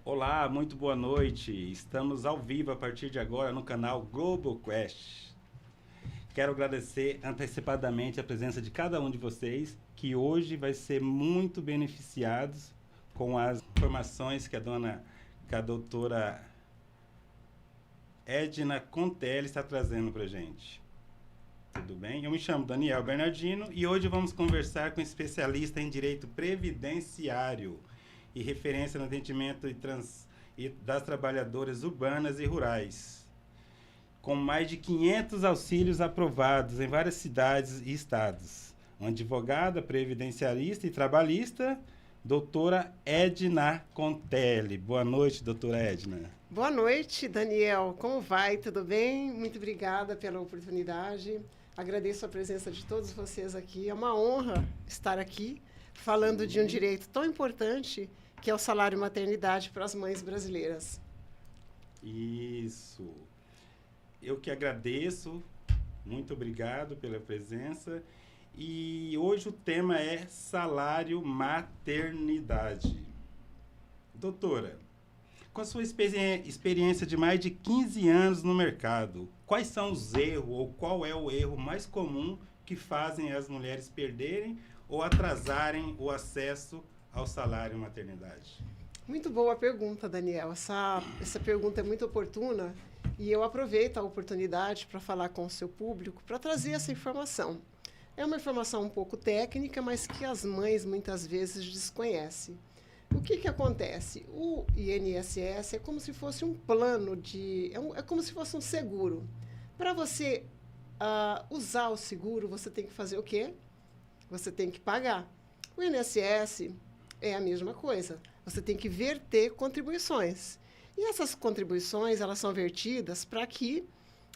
Olá, muito boa noite. Estamos ao vivo a partir de agora no canal Global Quest. Quero agradecer antecipadamente a presença de cada um de vocês, que hoje vai ser muito beneficiados com as informações que a doutora Edna Contelli está trazendo para a gente. Tudo bem? Eu me chamo Daniel Bernardino e hoje vamos conversar com um especialista em direito previdenciário e referência no atendimento das trabalhadoras urbanas e rurais, com mais de 500 auxílios aprovados em várias cidades e estados. Uma advogada previdenciarista e trabalhista, doutora Edna Contelli. Boa noite, doutora Edna. Boa noite, Daniel. Como vai? Tudo bem? Muito obrigada pela oportunidade. Agradeço a presença de todos vocês aqui. É uma honra estar aqui falando de um direito tão importante que é o salário maternidade para as mães brasileiras. Isso. Eu que agradeço. Muito obrigado pela presença. E hoje o tema é salário maternidade. Doutora, com a sua experiência de mais de 15 anos no mercado, quais são os erros ou qual é o erro mais comum que fazem as mulheres perderem ou atrasarem o acesso ao salário maternidade? Muito boa pergunta, Daniel. Essa pergunta é muito oportuna e eu aproveito a oportunidade para falar com o seu público para trazer essa informação. É uma informação um pouco técnica, mas que as mães muitas vezes desconhecem. O que acontece? O INSS é como se fosse um plano é como se fosse um seguro. Para você usar o seguro, você tem que fazer o quê? Você tem que pagar. O INSS é a mesma coisa. Você tem que verter contribuições. E essas contribuições, elas são vertidas para que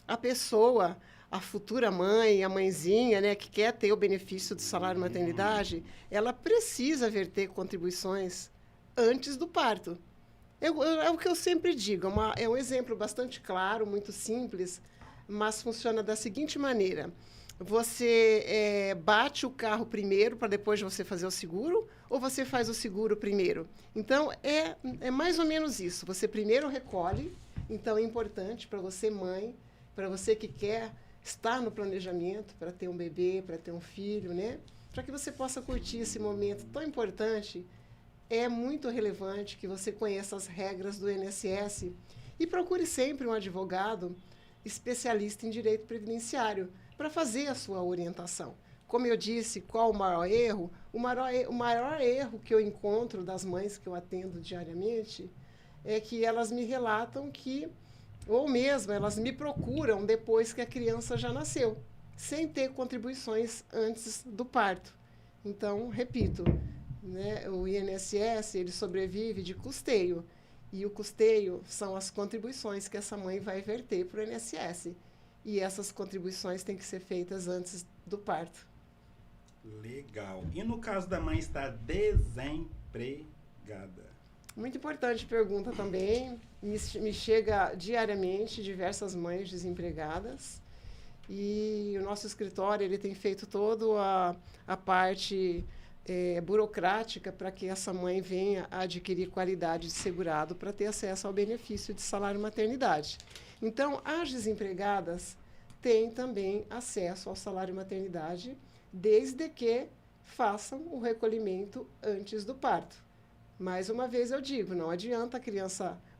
a pessoa, a futura mãe, a mãezinha, né, que quer ter o benefício do salário maternidade, ela precisa verter contribuições antes do parto. É o que eu sempre digo, é um exemplo bastante claro, muito simples, mas funciona da seguinte maneira. Você bate o carro primeiro para depois você fazer o seguro, ou você faz o seguro primeiro? Então, é mais ou menos isso. Você primeiro recolhe, então é importante para você, mãe, para você que quer estar no planejamento, para ter um bebê, para ter um filho, né? Para que você possa curtir esse momento tão importante, é muito relevante que você conheça as regras do INSS e procure sempre um advogado especialista em direito previdenciário para fazer a sua orientação. Como eu disse, qual o maior erro? O maior erro que eu encontro das mães que eu atendo diariamente é que elas me relatam que, ou mesmo elas me procuram depois que a criança já nasceu, sem ter contribuições antes do parto. Então, repito, né, o INSS ele sobrevive de custeio, e o custeio são as contribuições que essa mãe vai verter para o INSS. E essas contribuições têm que ser feitas antes do parto. Legal. E no caso da mãe estar desempregada? Muito importante pergunta também. Me chega diariamente diversas mães desempregadas. E o nosso escritório ele tem feito toda a parte burocrática para que essa mãe venha a adquirir qualidade de segurado para ter acesso ao benefício de salário maternidade. Então, as desempregadas têm também acesso ao salário maternidade, desde que façam o recolhimento antes do parto. Mais uma vez eu digo, não adianta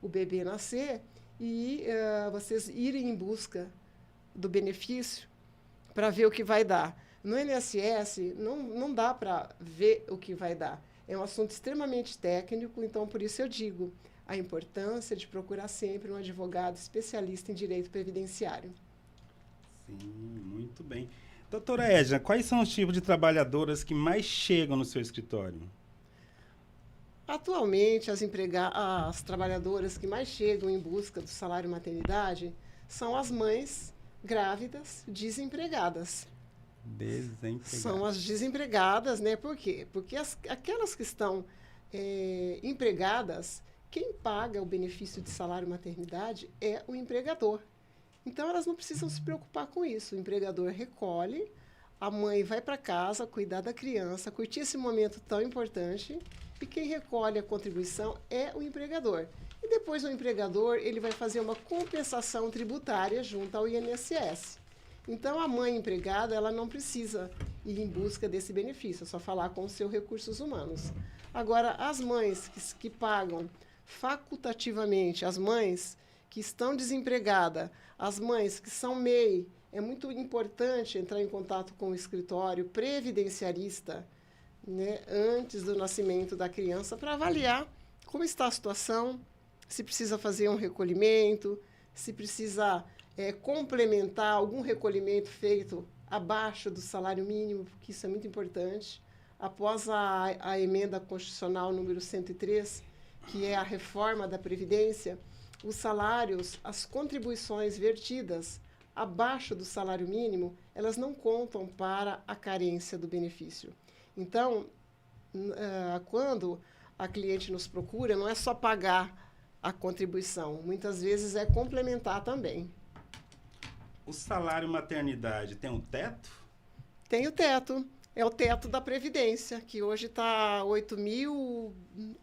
o bebê nascer e vocês irem em busca do benefício para ver o que vai dar. No INSS, não dá para ver o que vai dar. É um assunto extremamente técnico, então, por isso eu digo a importância de procurar sempre um advogado especialista em direito previdenciário. Sim, muito bem. Doutora Edna, quais são os tipos de trabalhadoras que mais chegam no seu escritório? Atualmente, as trabalhadoras que mais chegam em busca do salário maternidade são as mães grávidas desempregadas. São as desempregadas, né? Por quê? Porque aquelas que estão empregadas, quem paga o benefício de salário maternidade é o empregador. Então, elas não precisam se preocupar com isso. O empregador recolhe, a mãe vai para casa cuidar da criança, curtir esse momento tão importante E quem recolhe a contribuição é o empregador. E depois o empregador ele vai fazer uma compensação tributária junto ao INSS. Então, a mãe empregada ela não precisa ir em busca desse benefício, é só falar com os seus recursos humanos. Agora, as mães que pagam facultativamente, as mães que estão desempregadas, as mães que são MEI, é muito importante entrar em contato com o escritório previdenciarista, né, antes do nascimento da criança para avaliar como está a situação, se precisa fazer um recolhimento, se precisa complementar algum recolhimento feito abaixo do salário mínimo, porque isso é muito importante. Após a emenda constitucional número 103, que é a reforma da Previdência, os salários, as contribuições vertidas abaixo do salário mínimo, elas não contam para a carência do benefício. Então, quando a cliente nos procura, não é só pagar a contribuição, muitas vezes é complementar também. O salário maternidade tem um teto? Tem o teto. É o teto da Previdência, que hoje está 8 mil,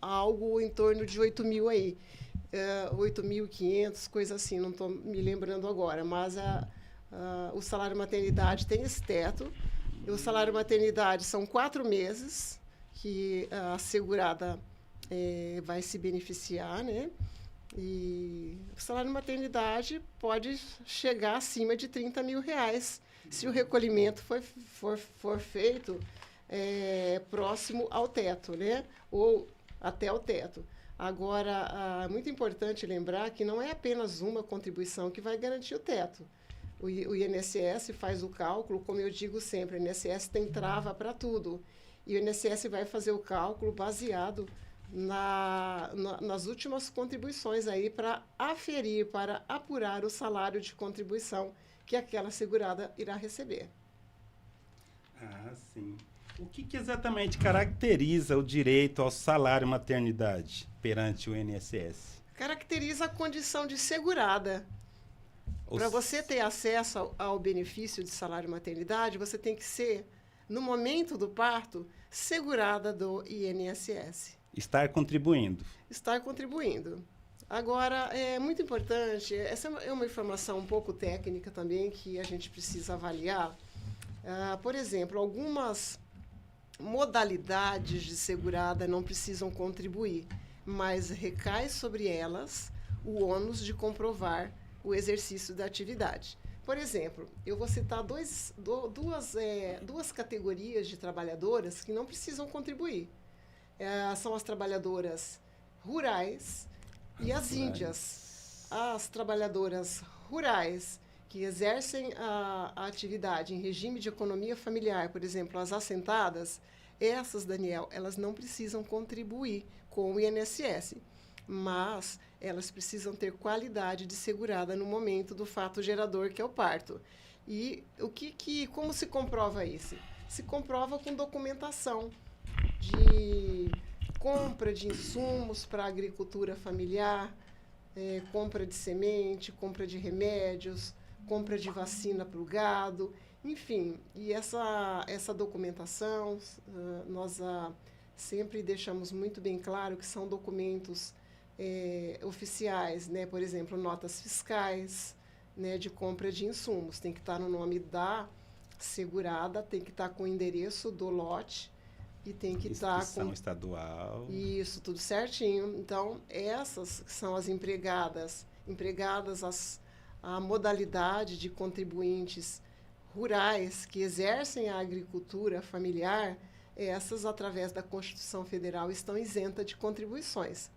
algo em torno de 8 mil aí. 8.500, coisa assim, não estou me lembrando agora. Mas o salário maternidade tem esse teto. E o salário maternidade são 4 meses que a segurada vai se beneficiar, né? E o salário maternidade pode chegar acima de R$30 mil, se o recolhimento for feito próximo ao teto, né? Ou até o teto. Agora, é muito importante lembrar que não é apenas uma contribuição que vai garantir o teto. O INSS faz o cálculo, como eu digo sempre, o INSS tem trava para tudo. E o INSS vai fazer o cálculo baseado nas últimas contribuições aí para aferir, para apurar o salário de contribuição que aquela segurada irá receber. Ah, sim. O que exatamente caracteriza o direito ao salário maternidade perante o INSS? Caracteriza a condição de segurada. Para você ter acesso ao benefício de salário maternidade, você tem que ser, no momento do parto, segurada do INSS. Estar contribuindo. Estar contribuindo. Agora, é muito importante, essa é uma informação um pouco técnica também que a gente precisa avaliar. Por exemplo, algumas modalidades de segurada não precisam contribuir, mas recai sobre elas o ônus de comprovar o exercício da atividade. Por exemplo, eu vou citar duas categorias de trabalhadoras que não precisam contribuir. São as trabalhadoras rurais e as índias. As trabalhadoras rurais que exercem a atividade em regime de economia familiar, por exemplo, as assentadas, essas, Daniel, elas não precisam contribuir com o INSS, mas elas precisam ter qualidade de segurada no momento do fato gerador, que é o parto. E como se comprova isso? Se comprova com documentação de compra de insumos para a agricultura familiar, compra de semente, compra de remédios, compra de vacina para o gado, enfim. E essa documentação, nós sempre deixamos muito bem claro que são documentos oficiais, né? Por exemplo, notas fiscais, né, de compra de insumos. Tem que estar no nome da segurada, tem que estar com o endereço do lote, e tem que estar com... Inscrição estadual. Isso, tudo certinho. Então, essas são as empregadas a modalidade de contribuintes rurais que exercem a agricultura familiar, essas, através da Constituição Federal, estão isentas de contribuições.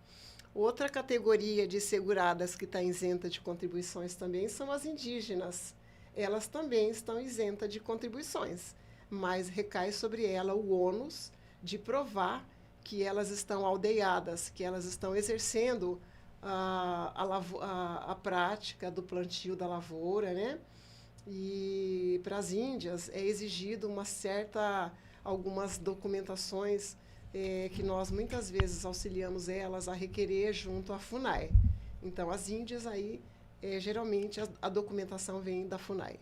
Outra categoria de seguradas que está isenta de contribuições também são as indígenas. Elas também estão isentas de contribuições, mas recai sobre ela o ônus de provar que elas estão aldeadas, que elas estão exercendo a prática do plantio da lavoura, né? E para as índias é exigido algumas documentações que nós muitas vezes auxiliamos elas a requerer junto à FUNAI. Então, as índias aí, geralmente a documentação vem da FUNAI.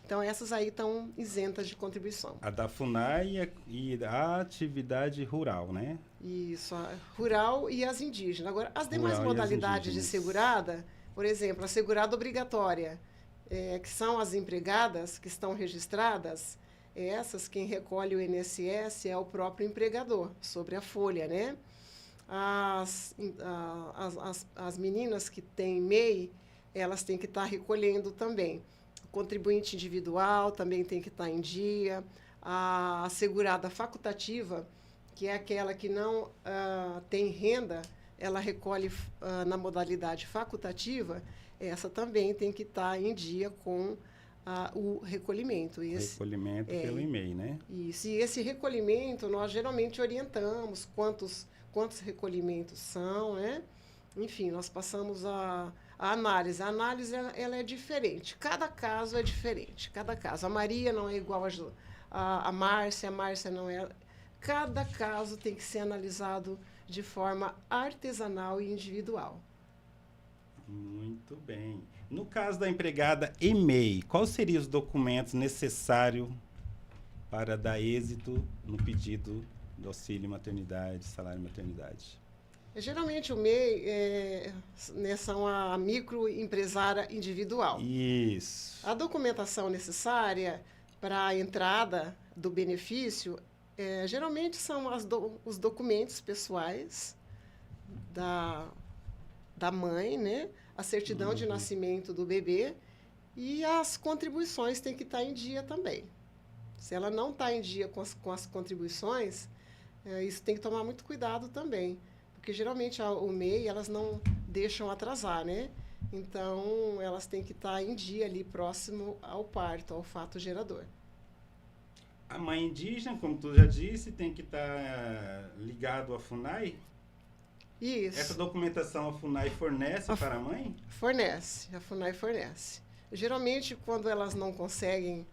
Então, essas aí estão isentas de contribuição. A da FUNAI e a atividade rural, né? Isso, a rural e as indígenas. Agora, as demais Rural e as modalidades de indígenas. segurada, por exemplo, a segurada obrigatória, que são as empregadas que estão registradas, essas, quem recolhe o INSS é o próprio empregador, sobre a folha, né? As meninas que têm MEI, elas têm que estar recolhendo também. O contribuinte individual também tem que estar em dia. A segurada facultativa, que é aquela que não tem renda, ela recolhe na modalidade facultativa, essa também tem que estar em dia com o recolhimento. Recolhimento pelo e-mail, né? Isso. E esse recolhimento, nós geralmente orientamos quantos recolhimentos são, né? Enfim, nós passamos a análise. A análise, ela é diferente. Cada caso é diferente. Cada caso. A Maria não é igual a Márcia não é... Cada caso tem que ser analisado de forma artesanal e individual. Muito bem. No caso da empregada EMEI, quais seriam os documentos necessários para dar êxito no pedido do auxílio maternidade, salário maternidade? Geralmente o MEI são a microempresária individual. Isso. A documentação necessária para a entrada do benefício geralmente são os documentos pessoais da mãe, né? A certidão de nascimento do bebê e as contribuições têm que estar em dia também. Se ela não está em dia com as contribuições, isso tem que tomar muito cuidado também, porque geralmente o MEI elas não deixam atrasar, né? Então, elas têm que estar em dia ali próximo ao parto, ao fato gerador. A mãe indígena, como tu já disse, tem que estar ligado à FUNAI? Isso. Essa documentação a FUNAI fornece para a mãe? Fornece, a FUNAI fornece. Geralmente, quando elas não conseguem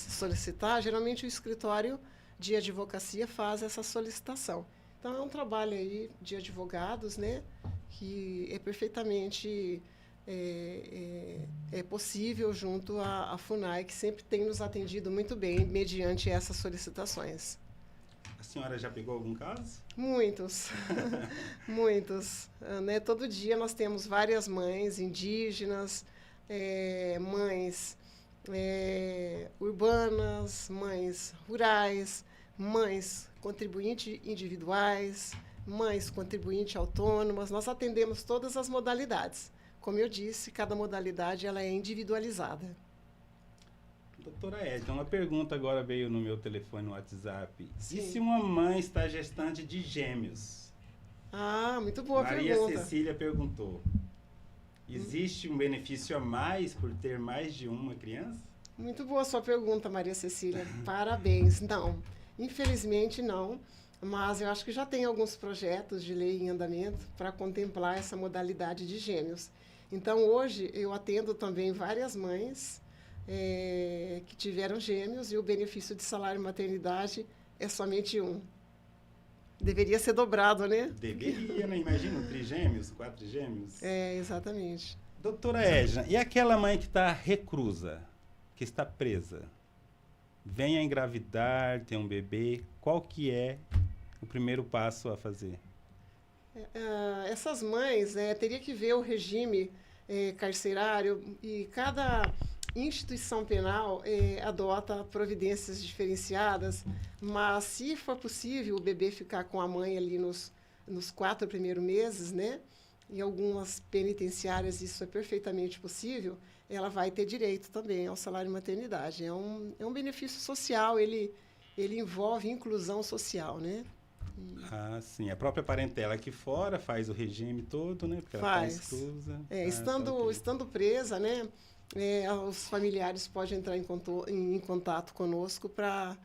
solicitar, geralmente o escritório de advocacia faz essa solicitação. Então, é um trabalho aí de advogados, né, que é perfeitamente possível junto à FUNAI, que sempre tem nos atendido muito bem mediante essas solicitações. A senhora já pegou algum caso? Muitos, muitos. Né? Todo dia nós temos várias mães indígenas, mães urbanas, mães rurais, mães contribuintes individuais, mães contribuintes autônomas. Nós atendemos todas as modalidades. Como eu disse, cada modalidade ela é individualizada. Doutora Edna, uma pergunta agora veio no meu telefone no WhatsApp. Sim. E se uma mãe está gestante de gêmeos? Muito boa pergunta. Maria Cecília perguntou. Existe um benefício a mais por ter mais de uma criança? Muito boa sua pergunta, Maria Cecília. Parabéns. Não, infelizmente não, mas eu acho que já tem alguns projetos de lei em andamento para contemplar essa modalidade de gêmeos. Então, hoje, eu atendo também várias mães que tiveram gêmeos e o benefício de salário maternidade é somente um. Deveria ser dobrado, né? Deveria, né? Imagina, trigêmeos, 4 gêmeos. Exatamente. Doutora Edna, e aquela mãe que está reclusa, que está presa, vem a engravidar, tem um bebê, qual que é o primeiro passo a fazer? Essas mães, teria que ver o regime carcerário e cada instituição penal adota providências diferenciadas, mas se for possível o bebê ficar com a mãe ali nos 4 primeiros meses, né? Em algumas penitenciárias isso é perfeitamente possível, ela vai ter direito também ao salário maternidade. É um benefício social, ele envolve inclusão social, né? Sim. A própria parentela aqui fora faz o regime todo, né? Porque ela está exclusa. Estando presa, né? Os familiares podem entrar em contato conosco para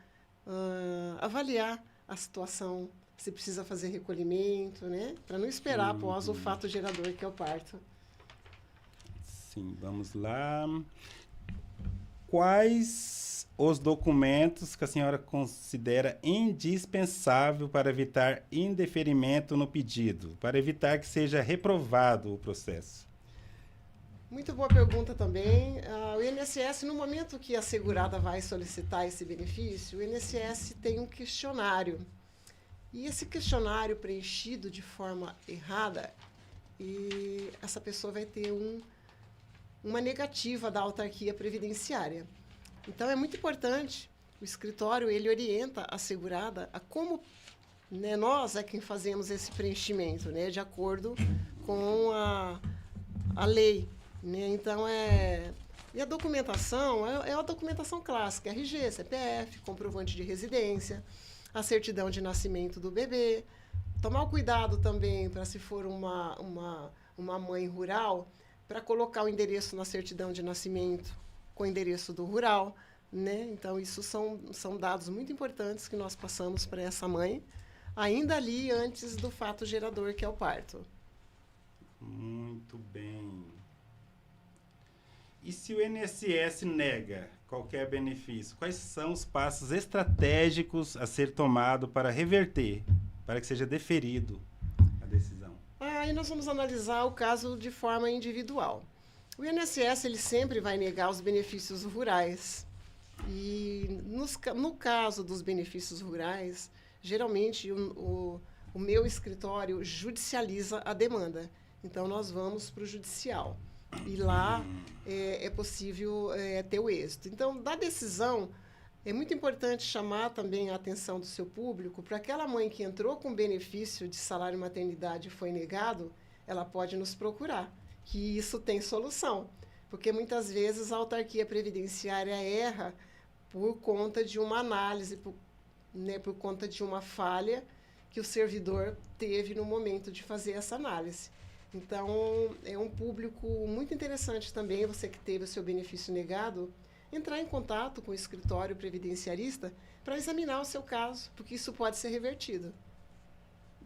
avaliar a situação, se precisa fazer recolhimento, né? Para não esperar após o fato gerador, que é o parto. Sim, vamos lá. Quais os documentos que a senhora considera indispensável para evitar indeferimento no pedido, para evitar que seja reprovado o processo? Muito boa pergunta também. O INSS, no momento que a segurada vai solicitar esse benefício, o INSS tem um questionário. E esse questionário preenchido de forma errada, e essa pessoa vai ter uma negativa da autarquia previdenciária. Então, é muito importante, o escritório, ele orienta a segurada a como, né, nós é quem fazemos esse preenchimento, né, de acordo com a lei. Né? Então, e a documentação é a documentação clássica, RG, CPF, comprovante de residência, a certidão de nascimento do bebê. Tomar o cuidado também para, se for uma mãe rural, para colocar o endereço na certidão de nascimento com o endereço do rural. Né? Então, isso são dados muito importantes que nós passamos para essa mãe, ainda ali antes do fato gerador, que é o parto. Muito bem. E se o INSS nega qualquer benefício, quais são os passos estratégicos a ser tomado para reverter, para que seja deferido a decisão? Aí nós vamos analisar o caso de forma individual. O INSS ele sempre vai negar os benefícios rurais. E no caso dos benefícios rurais, geralmente o meu escritório judicializa a demanda. Então, nós vamos para o judicial. E lá é possível ter o êxito. Então, da decisão, é muito importante chamar também a atenção do seu público para aquela mãe que entrou com benefício de salário maternidade e foi negado, ela pode nos procurar, que isso tem solução. Porque muitas vezes a autarquia previdenciária erra por conta de uma análise, por conta de uma falha que o servidor teve no momento de fazer essa análise. Então, é um público muito interessante também, você que teve o seu benefício negado, entrar em contato com o escritório previdenciarista para examinar o seu caso, porque isso pode ser revertido.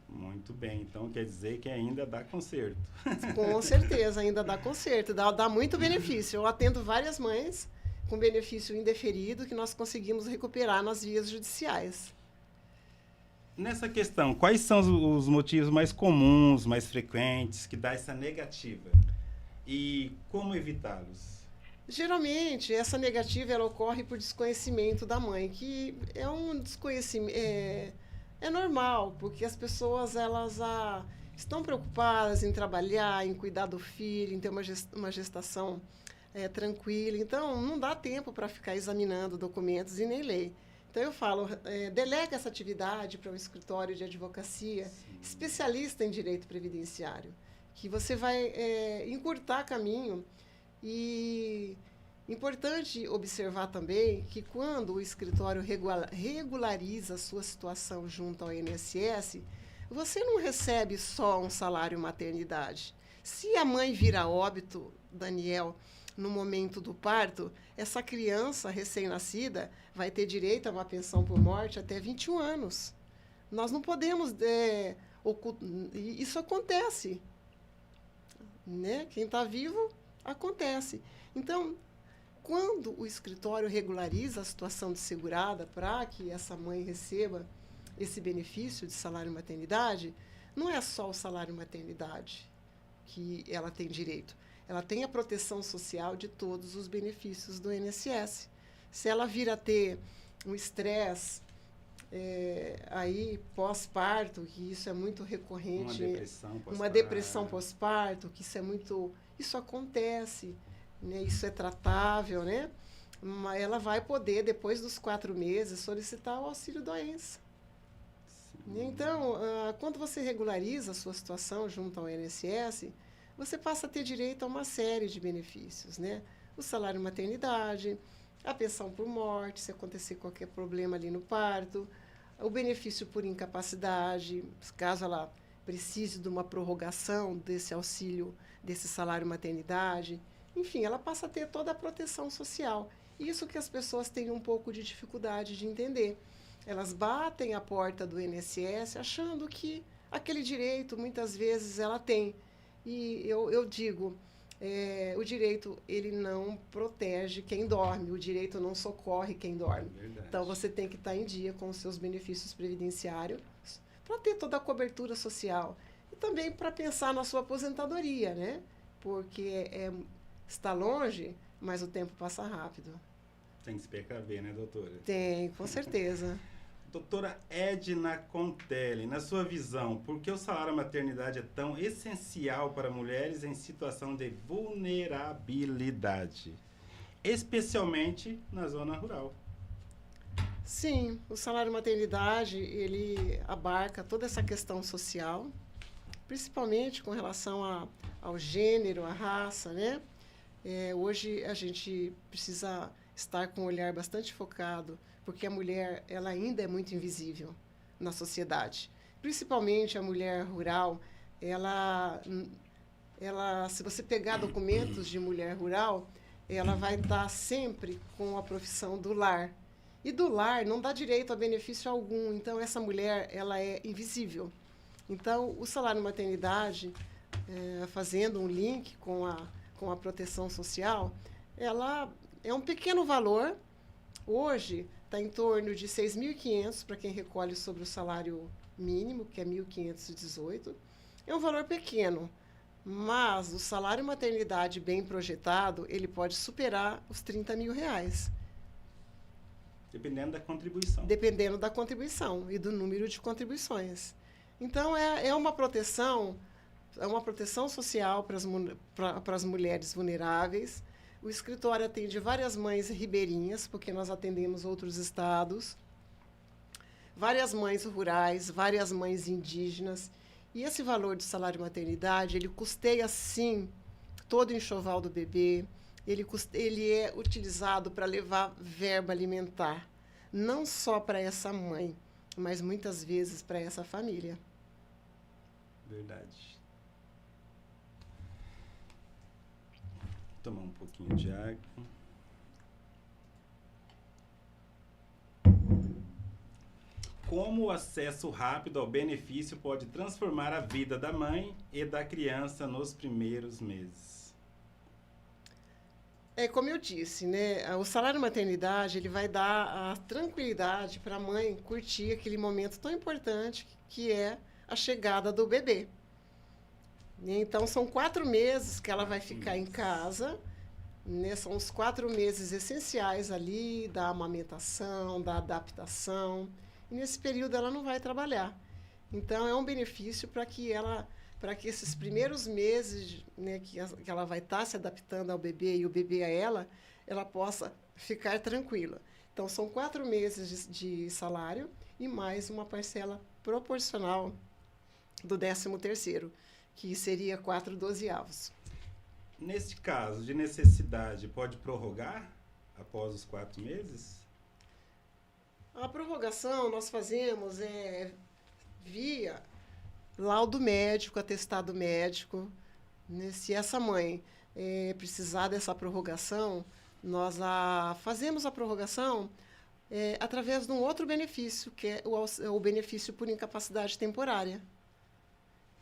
Muito bem, então quer dizer que ainda dá conserto. Com certeza, ainda dá conserto, dá muito benefício. Eu atendo várias mães com benefício indeferido que nós conseguimos recuperar nas vias judiciais. Nessa questão, quais são os motivos mais comuns, mais frequentes, que dá essa negativa? E como evitá-los? Geralmente, essa negativa ela ocorre por desconhecimento da mãe, que é um desconhecimento... É normal, porque as pessoas elas estão preocupadas em trabalhar, em cuidar do filho, em ter uma gestação tranquila. Então, não dá tempo para ficar examinando documentos e nem lei. Então, eu falo, delega essa atividade para um escritório de advocacia, sim, especialista em direito previdenciário, que você vai encurtar caminho. E importante observar também que quando o escritório regulariza a sua situação junto ao INSS, você não recebe só um salário maternidade. Se a mãe vir a óbito, Daniel, no momento do parto, essa criança recém-nascida vai ter direito a uma pensão por morte até 21 anos. Nós não podemos... isso acontece. Né? Quem está vivo, acontece. Então, quando o escritório regulariza a situação de segurada para que essa mãe receba esse benefício de salário maternidade, não é só o salário maternidade que ela tem direito. Ela tem a proteção social de todos os benefícios do INSS. Se ela vir a ter um estresse aí pós-parto, que isso é muito recorrente, uma depressão pós-parto, que isso acontece, né? Isso é tratável, né? Mas ela vai poder, depois dos 4 meses, solicitar o auxílio-doença. Então, quando você regulariza a sua situação junto ao INSS, você passa a ter direito a uma série de benefícios, né? O salário maternidade, a pensão por morte, se acontecer qualquer problema ali no parto, o benefício por incapacidade, caso ela precise de uma prorrogação desse auxílio, desse salário maternidade. Enfim, ela passa a ter toda a proteção social. Isso que as pessoas têm um pouco de dificuldade de entender. Elas batem a porta do INSS achando que aquele direito, muitas vezes, ela tem. E eu digo, o direito ele não protege quem dorme, o direito não socorre quem dorme. Verdade. Então, você tem que estar em dia com os seus benefícios previdenciários para ter toda a cobertura social. E também para pensar na sua aposentadoria, né? Porque está longe, mas o tempo passa rápido. Tem que se precaver, né, doutora? Tem, com certeza. Doutora Edna Contelli, na sua visão, por que o salário maternidade é tão essencial para mulheres em situação de vulnerabilidade, especialmente na zona rural? Sim, o salário maternidade, ele abarca toda essa questão social, principalmente com relação ao gênero, à raça, né? Hoje a gente precisa estar com um olhar bastante focado, porque a mulher ela ainda é muito invisível na sociedade. Principalmente a mulher rural, ela, se você pegar documentos de mulher rural, ela vai estar sempre com a profissão do lar. E do lar não dá direito a benefício algum, então essa mulher ela é invisível. Então, o salário maternidade, fazendo um link com a proteção social, ela é um pequeno valor. Hoje, está em torno de 6.500 para quem recolhe sobre o salário mínimo, que é 1.518. É um valor pequeno, mas o salário maternidade bem projetado, ele pode superar os R$30.000. Dependendo da contribuição. Dependendo da contribuição e do número de contribuições. Então, é uma proteção social para as mulheres vulneráveis. O escritório atende várias mães ribeirinhas, porque nós atendemos outros estados, várias mães rurais, várias mães indígenas. E esse valor de salário maternidade, ele custeia, sim, todo o enxoval do bebê. Ele é utilizado para levar verba alimentar, não só para essa mãe, mas muitas vezes para essa família. Verdade. Vou tomar um pouquinho de água. Como o acesso rápido ao benefício pode transformar a vida da mãe e da criança nos primeiros meses? Como eu disse, né, o salário maternidade ele vai dar a tranquilidade para a mãe curtir aquele momento tão importante que é a chegada do bebê. Então, são 4 meses que ela vai ficar em casa, né, são os 4 meses essenciais ali da amamentação, da adaptação. E nesse período ela não vai trabalhar. Então, é um benefício para que esses primeiros meses, né, que ela vai estar se adaptando ao bebê e o bebê a ela possa ficar tranquila. Então, são 4 meses de salário e mais uma parcela proporcional do 13º, que seria 4/12. Neste caso de necessidade, pode prorrogar após os 4 meses? A prorrogação nós fazemos via laudo médico, atestado médico. Né? Se essa mãe precisar dessa prorrogação, nós fazemos a prorrogação através de um outro benefício, que é o benefício por incapacidade temporária.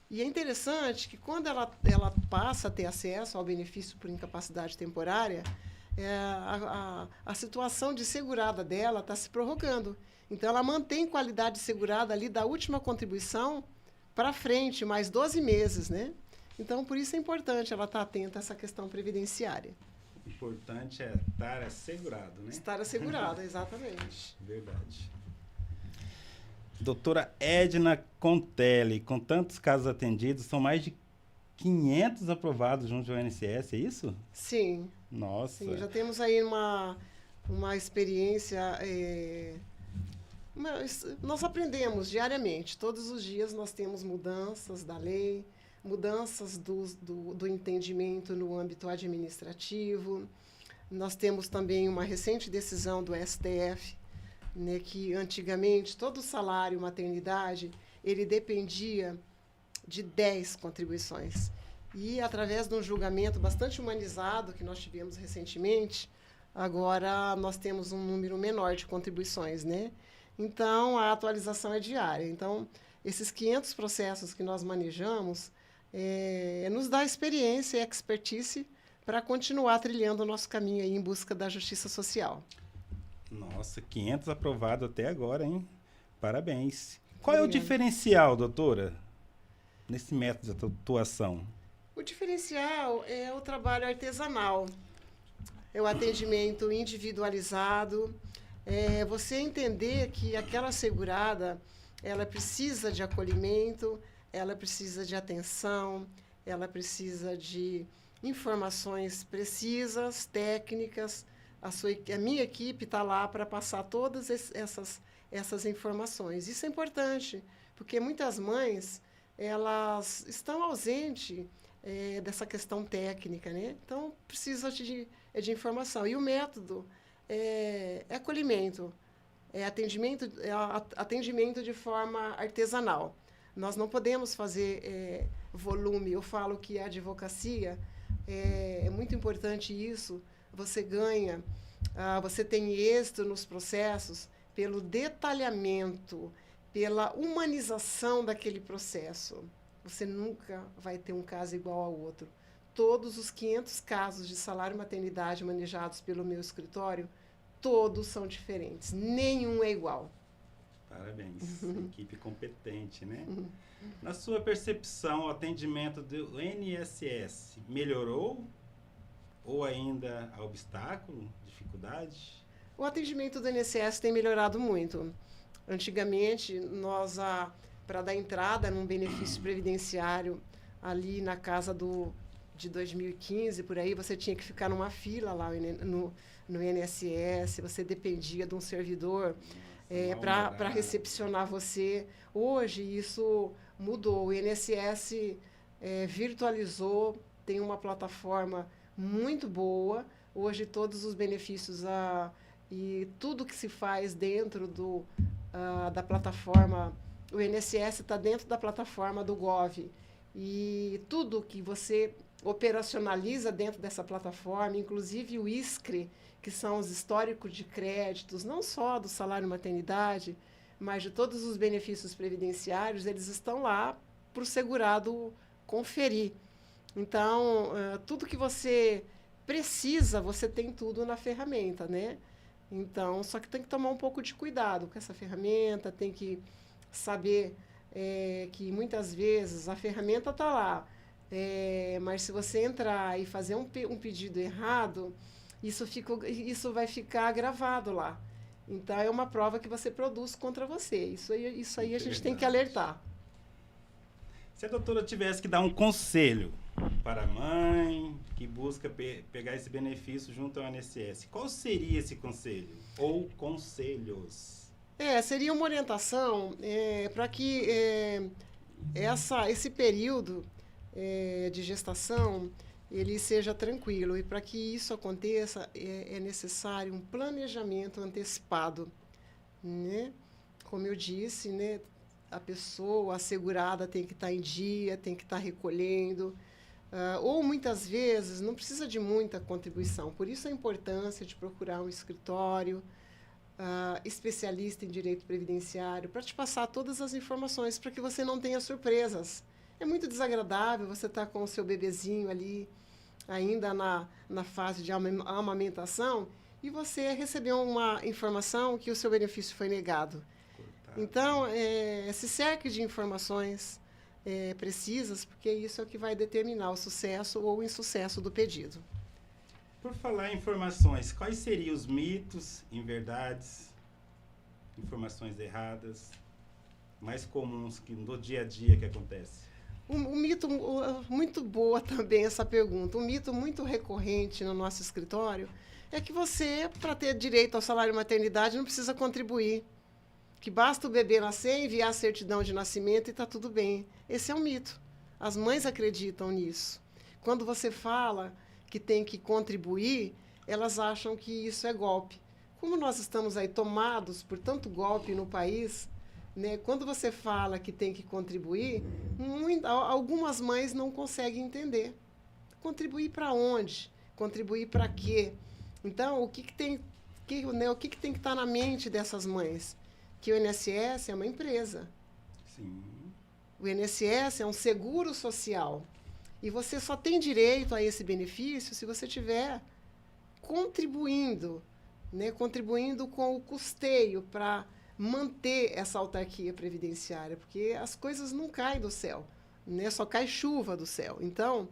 E é interessante que quando ela passa a ter acesso ao benefício por incapacidade temporária, a situação de segurada dela está se prorrogando. Então, ela mantém qualidade segurada ali da última contribuição para frente, mais 12 meses, né? Então, por isso é importante ela estar atenta a essa questão previdenciária. O importante é estar assegurado, né? Estar assegurado, exatamente. Verdade. Doutora Edna Contelli, com tantos casos atendidos, são mais de 500 aprovados junto ao INSS, é isso? Sim. Nossa. Sim, já temos aí uma experiência... nós aprendemos diariamente, todos os dias nós temos mudanças da lei, mudanças do entendimento no âmbito administrativo. Nós temos também uma recente decisão do STF, né, que antigamente todo o salário maternidade ele dependia de 10 contribuições. E através de um julgamento bastante humanizado que nós tivemos recentemente, agora nós temos um número menor de contribuições, né? Então, a atualização é diária. Então, esses 500 processos que nós manejamos nos dá experiência e expertise para continuar trilhando o nosso caminho aí em busca da justiça social. Nossa, 500 aprovados até agora, hein? Parabéns. Qual é o diferencial, doutora, nesse método de atuação? diferencial é o trabalho artesanal, é o atendimento individualizado, é você entender que aquela segurada, ela precisa de acolhimento, ela precisa de atenção, ela precisa de informações precisas, técnicas. A minha equipe está lá para passar todas essas informações. Isso é importante, porque muitas mães elas estão ausentes dessa questão técnica, né? Então, precisa de informação. E o método é acolhimento, atendimento de forma artesanal. Nós não podemos fazer volume. Eu falo que a advocacia é muito importante isso. Você ganha, você tem êxito nos processos pelo detalhamento, pela humanização daquele processo. Você nunca vai ter um caso igual ao outro. Todos os 500 casos de salário-maternidade manejados pelo meu escritório, todos são diferentes. Nenhum é igual. Parabéns. Equipe competente, né? Na sua percepção, o atendimento do INSS melhorou ou ainda há obstáculo, dificuldade? O atendimento do INSS tem melhorado muito. Antigamente, para dar entrada num benefício previdenciário, ali na casa de 2015, por aí, você tinha que ficar numa fila lá no INSS, você dependia de um servidor para recepcionar você. Hoje, isso mudou. O INSS virtualizou, tem uma plataforma muito boa. Hoje, todos os benefícios e tudo que se faz dentro da plataforma, o INSS está dentro da plataforma do Gov. E tudo que você operacionaliza dentro dessa plataforma, inclusive o ISCRE, que são os históricos de créditos, não só do salário-maternidade, mas de todos os benefícios previdenciários, eles estão lá para o segurado conferir. Então, tudo que você precisa, você tem tudo na ferramenta, né? Então, só que tem que tomar um pouco de cuidado com essa ferramenta, tem que saber que muitas vezes a ferramenta está lá, mas se você entrar e fazer um pedido errado, isso vai ficar gravado lá. Então, é uma prova que você produz contra você. Isso aí a gente tem que alertar. Se a doutora tivesse que dar um conselho para a mãe que busca pegar esse benefício junto ao INSS, qual seria esse conselho? Ou conselhos? Seria uma orientação para que esse período de gestação ele seja tranquilo. E para que isso aconteça, é necessário um planejamento antecipado, né? Como eu disse, né? A pessoa, a segurada, tem que estar em dia, tem que estar recolhendo. Ou, muitas vezes, não precisa de muita contribuição. Por isso, a importância de procurar um escritório especialista em direito previdenciário para te passar todas as informações para que você não tenha surpresas. É muito desagradável você estar com o seu bebezinho ali, ainda na fase de amamentação, e você receber uma informação que o seu benefício foi negado. Então, se cerque de informações precisas, porque isso é o que vai determinar o sucesso ou o insucesso do pedido. Por falar em informações, quais seriam os mitos, inverdades, informações erradas, mais comuns no dia a dia que acontece? Um mito, muito boa também essa pergunta, um mito muito recorrente no nosso escritório é que você, para ter direito ao salário-maternidade, não precisa contribuir. Que basta o bebê nascer, enviar a certidão de nascimento e está tudo bem. Esse é um mito. As mães acreditam nisso. Quando você fala que tem que contribuir, elas acham que isso é golpe. Como nós estamos aí tomados por tanto golpe no país, né, quando você fala que tem que contribuir, algumas mães não conseguem entender. Contribuir para onde? Contribuir para quê? Então, o que tem que estar na mente dessas mães? Que o INSS é uma empresa. Sim. O INSS é um seguro social. E você só tem direito a esse benefício se você estiver contribuindo, né, contribuindo com o custeio para manter essa autarquia previdenciária, porque as coisas não caem do céu, né, só cai chuva do céu. Então,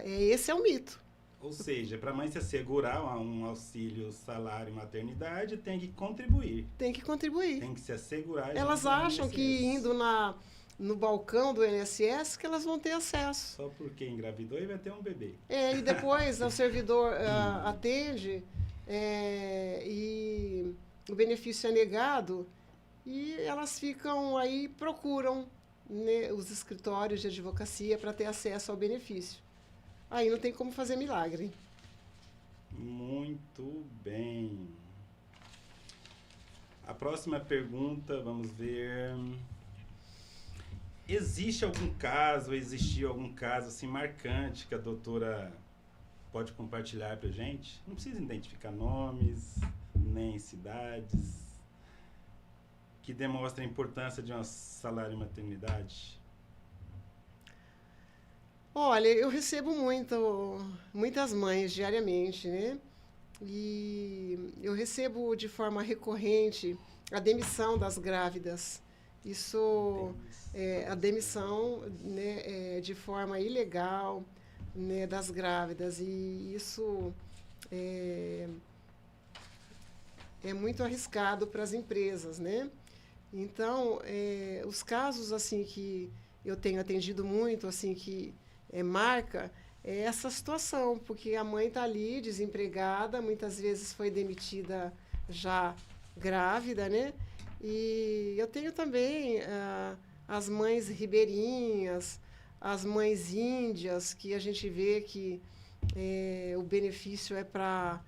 Esse é o mito. Ou seja, para a mãe se assegurar um auxílio salário maternidade, tem que contribuir. Tem que contribuir. Tem que se assegurar. Elas acham que indo no balcão do INSS que elas vão ter acesso. Só porque engravidou e vai ter um bebê. E depois o servidor atende e o benefício é negado e elas ficam aí, procuram, né, os escritórios de advocacia para ter acesso ao benefício. Aí não tem como fazer milagre. Muito bem. A próxima pergunta, vamos ver. Existiu algum caso assim marcante que a doutora pode compartilhar para a gente? Não precisa identificar nomes, nem cidades, que demonstra a importância de um salário maternidade. Olha, eu recebo muitas mães diariamente, né? E eu recebo de forma recorrente a demissão das grávidas. Isso a demissão, né, de forma ilegal, né, das grávidas. E isso é muito arriscado para as empresas, né? Então, os casos assim que eu tenho atendido muito, assim que marca essa situação, porque a mãe está ali desempregada, muitas vezes foi demitida já grávida, né? E eu tenho também as mães ribeirinhas, as mães índias, que a gente vê que o benefício é para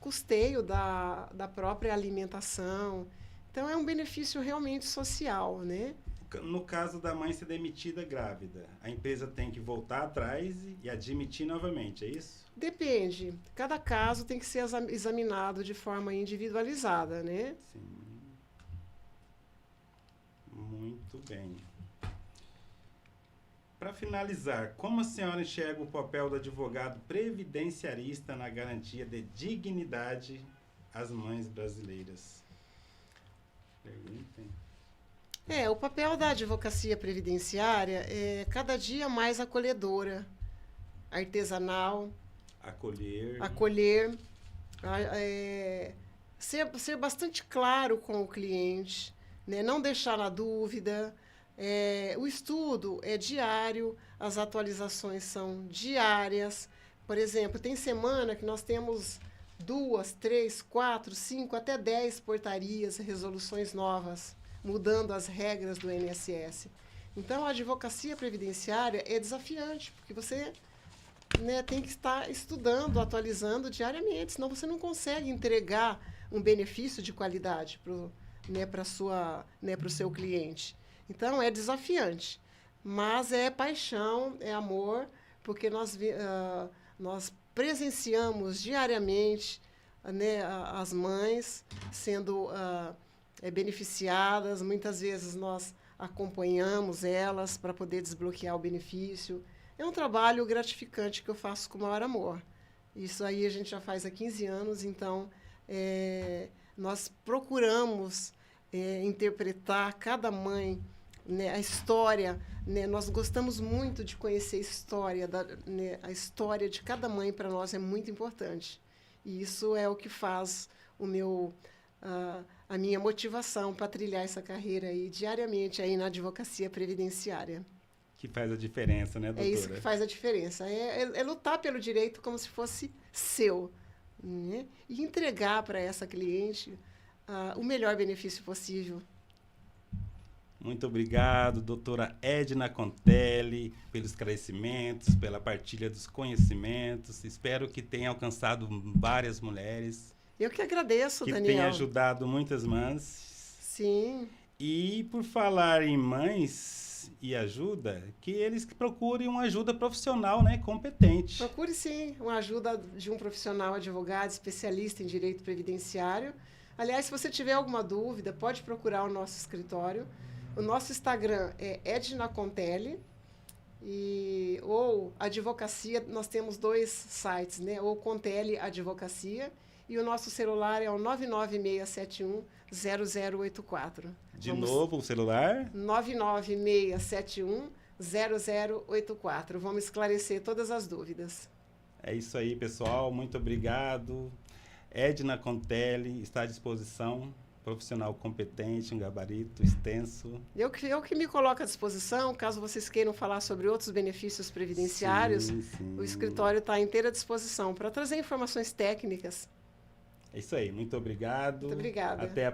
custeio da própria alimentação. Então, é um benefício realmente social, né? No caso da mãe ser demitida grávida, a empresa tem que voltar atrás e admitir novamente, é isso? Depende. Cada caso tem que ser examinado de forma individualizada, né? Sim. Muito bem. Para finalizar, como a senhora enxerga o papel do advogado previdenciarista na garantia de dignidade às mães brasileiras? Perguntem. O papel da advocacia previdenciária é cada dia mais acolhedora, artesanal, acolher, ser bastante claro com o cliente, né? Não deixar na dúvida. O estudo é diário, as atualizações são diárias. Por exemplo, tem semana que nós temos 2, 3, 4, 5, até 10 portarias, resoluções novas, mudando as regras do INSS. Então, a advocacia previdenciária é desafiante, porque você, né, tem que estar estudando, atualizando diariamente, senão você não consegue entregar um benefício de qualidade para o seu cliente. Então, é desafiante, mas é paixão, é amor, porque nós presenciamos diariamente, né, as mães sendo beneficiadas. Muitas vezes nós acompanhamos elas para poder desbloquear o benefício. É um trabalho gratificante que eu faço com o maior amor. Isso aí a gente já faz há 15 anos, então nós procuramos interpretar cada mãe, né, a história, né, nós gostamos muito de conhecer a história, a história de cada mãe para nós é muito importante. E isso é o que faz a minha motivação para trilhar essa carreira aí diariamente aí na advocacia previdenciária. Que faz a diferença, né, doutora? É isso que faz a diferença. É lutar pelo direito como se fosse seu, né? E entregar para essa cliente o melhor benefício possível. Muito obrigado, doutora Edna Contelli, pelos esclarecimentos, pela partilha dos conhecimentos. Espero que tenha alcançado várias mulheres. Eu que agradeço, Daniel. Que tenha ajudado muitas mães. Sim. E por falar em mães e ajuda, que eles procurem uma ajuda profissional, né, competente. Procure sim uma ajuda de um profissional advogado, especialista em direito previdenciário. Aliás, se você tiver alguma dúvida, pode procurar o nosso escritório. O nosso Instagram é Edna Contelli ou advocacia. Nós temos 2 sites, né? Ou Contelli Advocacia. E o nosso celular é o 99671-0084. De novo o celular? 99671-0084. 0084. Vamos esclarecer todas as dúvidas. É isso aí, pessoal. Muito obrigado. Edna Contelli está à disposição. Profissional competente, um gabarito extenso. Eu que me coloco à disposição, caso vocês queiram falar sobre outros benefícios previdenciários, Sim. o escritório está à inteira disposição para trazer informações técnicas. É isso aí. Muito obrigado. Muito obrigada. Até a